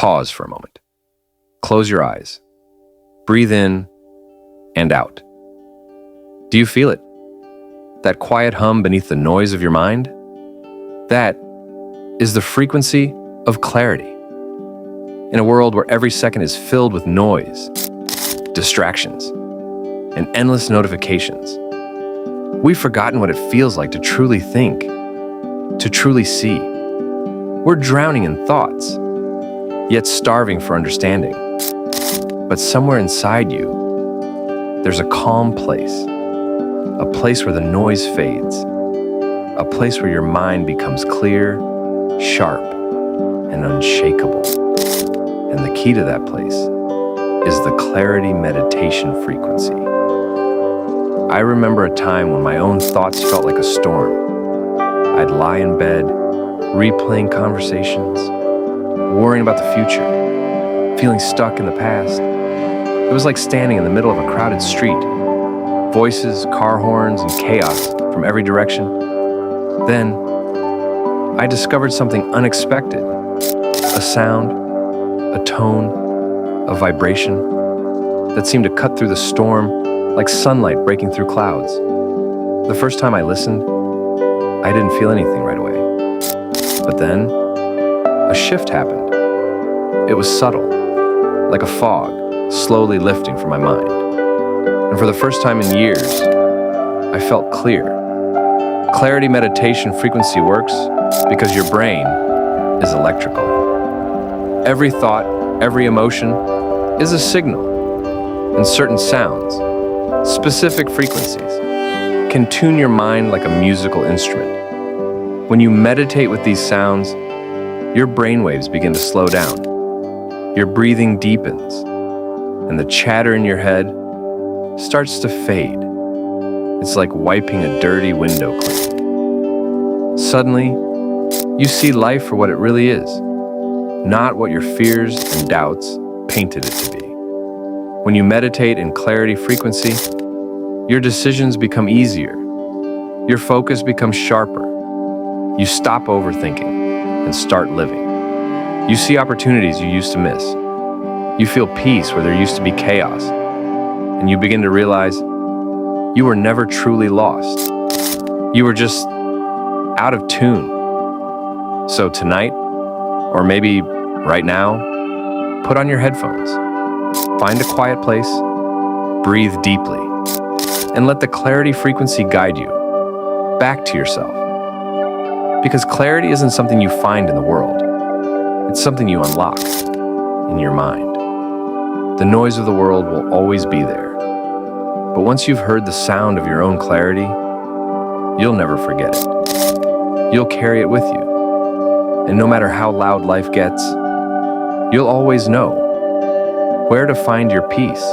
Pause for a moment. Close your eyes. Breathe in and out. Do you feel it? That quiet hum beneath the noise of your mind? That is the frequency of clarity. In a world where every second is filled with noise, distractions, and endless notifications, we've forgotten what it feels like to truly think, to truly see. We're drowning in thoughts, yet starving for understanding. But somewhere inside you, there's a calm place, a place where the noise fades, a place where your mind becomes clear, sharp, and unshakable. And the key to that place is the clarity meditation frequency. I remember a time when my own thoughts felt like a storm. I'd lie in bed, replaying conversations, worrying about the future, feeling stuck in the past. It was like standing in the middle of a crowded street, voices, car horns, and chaos from every direction. Then, I discovered something unexpected, a sound, a tone, a vibration that seemed to cut through the storm like sunlight breaking through clouds. The first time I listened, I didn't feel anything right away. But then, a shift happened. It was subtle, like a fog slowly lifting from my mind. And for the first time in years, I felt clear. Clarity meditation frequency works because your brain is electrical. Every thought, every emotion is a signal, and certain sounds, specific frequencies, can tune your mind like a musical instrument. When you meditate with these sounds, your brainwaves begin to slow down, your breathing deepens, and the chatter in your head starts to fade. It's like wiping a dirty window clean. Suddenly, you see life for what it really is, not what your fears and doubts painted it to be. When you meditate in clarity frequency, your decisions become easier. Your focus becomes sharper. You stop overthinking and start living. You see opportunities you used to miss. You feel peace where there used to be chaos. And you begin to realize you were never truly lost. You were just out of tune. So tonight, or maybe right now, put on your headphones, find a quiet place, breathe deeply, and let the clarity frequency guide you back to yourself. Because clarity isn't something you find in the world. It's something you unlock in your mind. The noise of the world will always be there. But once you've heard the sound of your own clarity, you'll never forget it. You'll carry it with you. And no matter how loud life gets, you'll always know where to find your peace